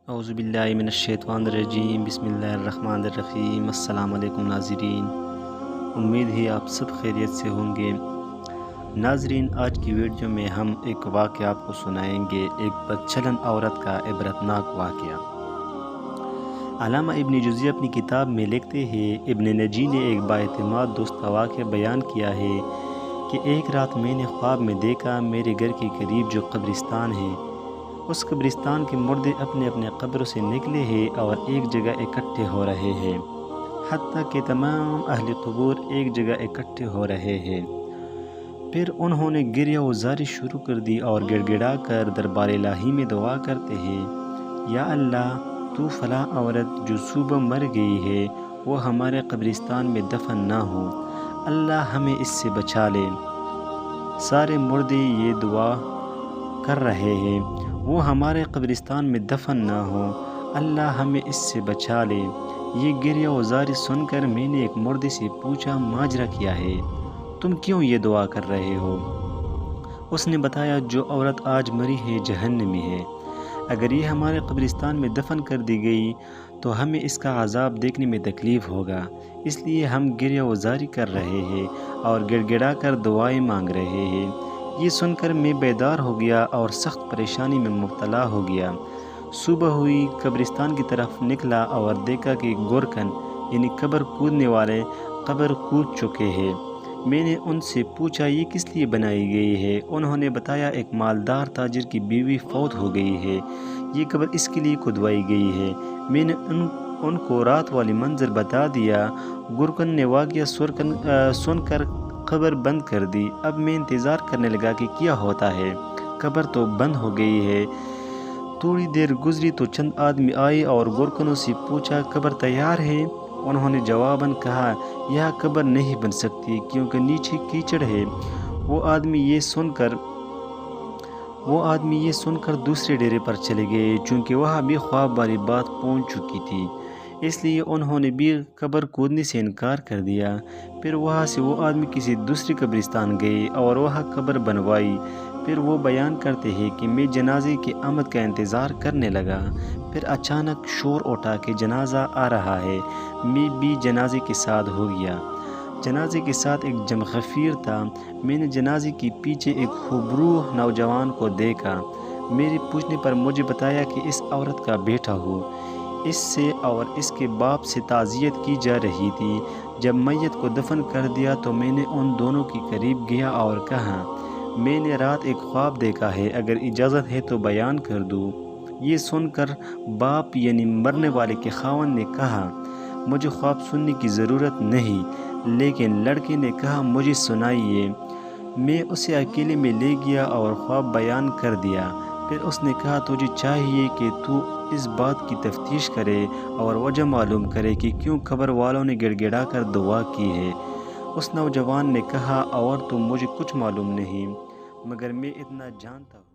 اعوذ باللہ من الشیطان الرجیم، بسم اللہ الرحمن الرحیم۔ السلام علیکم ناظرین، امید ہے آپ سب خیریت سے ہوں گے۔ ناظرین، آج کی ویڈیو میں ہم ایک واقعہ آپ کو سنائیں گے، ایک بدچلن عورت کا عبرتناک واقعہ۔ علامہ ابن جوزی اپنی کتاب میں لکھتے ہیں، ابن نجی نے ایک بااعتماد دوست کا واقعہ بیان کیا ہے کہ ایک رات میں نے خواب میں دیکھا میرے گھر کے قریب جو قبرستان ہے، اس قبرستان کے مردے اپنے اپنے قبروں سے نکلے ہیں اور ایک جگہ اکٹھے ہو رہے ہیں، حتیٰ کہ تمام اہل قبور ایک جگہ اکٹھے ہو رہے ہیں۔ پھر انہوں نے گریہ و زاری شروع کر دی اور گڑ گڑا کر دربار الہی میں دعا کرتے ہیں، یا اللہ، تو فلاں عورت جو صبح مر گئی ہے وہ ہمارے قبرستان میں دفن نہ ہو، اللہ ہمیں اس سے بچا لے۔ سارے مردے یہ دعا کر رہے ہیں، وہ ہمارے قبرستان میں دفن نہ ہو، اللہ ہمیں اس سے بچا لے۔ یہ گریہ و زاری سن کر میں نے ایک مردے سے پوچھا، ماجرا کیا ہے؟ تم کیوں یہ دعا کر رہے ہو؟ اس نے بتایا، جو عورت آج مری ہے جہنمی ہے، اگر یہ ہمارے قبرستان میں دفن کر دی گئی تو ہمیں اس کا عذاب دیکھنے میں تکلیف ہوگا، اس لیے ہم گریہ و زاری کر رہے ہیں اور گڑ گڑا کر دعائیں مانگ رہے ہیں۔ یہ سن کر میں بیدار ہو گیا اور سخت پریشانی میں مبتلا ہو گیا۔ صبح ہوئی، قبرستان کی طرف نکلا اور دیکھا کہ گورکن یعنی قبر کودنے والے قبر کود چکے ہیں۔ میں نے ان سے پوچھا، یہ کس لیے بنائی گئی ہے؟ انہوں نے بتایا، ایک مالدار تاجر کی بیوی فوت ہو گئی ہے، یہ قبر اس کے لیے کھدوائی گئی ہے۔ میں نے ان کو رات والی منظر بتا دیا۔ گورکن نے واقعہ سن کر قبر بند کر دی۔ اب میں انتظار کرنے لگا کہ کیا ہوتا ہے، قبر تو بند ہو گئی ہے۔ تھوڑی دیر گزری تو چند آدمی آئے اور گورکنوں سے پوچھا، قبر تیار ہے؟ انہوں نے جواباً کہا، یہ قبر نہیں بن سکتی کیونکہ نیچے کیچڑ ہے۔ وہ آدمی یہ سن کر دوسرے ڈیرے پر چلے گئے، چونکہ وہاں بھی خواب والی بات پہنچ چکی تھی، اس لیے انہوں نے بھی قبر کودنے سے انکار کر دیا۔ پھر وہاں سے وہ آدمی کسی دوسری قبرستان گئے اور وہاں قبر بنوائی۔ پھر وہ بیان کرتے ہیں کہ میں جنازے کی آمد کا انتظار کرنے لگا، پھر اچانک شور اٹھا کہ جنازہ آ رہا ہے، میں بھی جنازے کے ساتھ ہو گیا۔ جنازے کے ساتھ ایک جم غفیر تھا۔ میں نے جنازے کے پیچھے ایک خوبرو نوجوان کو دیکھا۔ میرے پوچھنے پر مجھے بتایا کہ اس عورت کا بیٹا ہو، اس سے اور اس کے باپ سے تعزیت کی جا رہی تھی۔ جب میت کو دفن کر دیا تو میں نے ان دونوں کے قریب گیا اور کہا، میں نے رات ایک خواب دیکھا ہے، اگر اجازت ہے تو بیان کر دوں۔ یہ سن کر باپ یعنی مرنے والے کے خاوند نے کہا، مجھے خواب سننے کی ضرورت نہیں، لیکن لڑکے نے کہا، مجھے سنائیے۔ میں اسے اکیلے میں لے گیا اور خواب بیان کر دیا۔ پھر اس نے کہا، تجھے چاہیے کہ تو اس بات کی تفتیش کرے اور وجہ معلوم کرے کہ کیوں قبر والوں نے گڑ گڑا کر دعا کی ہے۔ اس نوجوان نے کہا، اور تو مجھے کچھ معلوم نہیں، مگر میں اتنا جانتا ہوں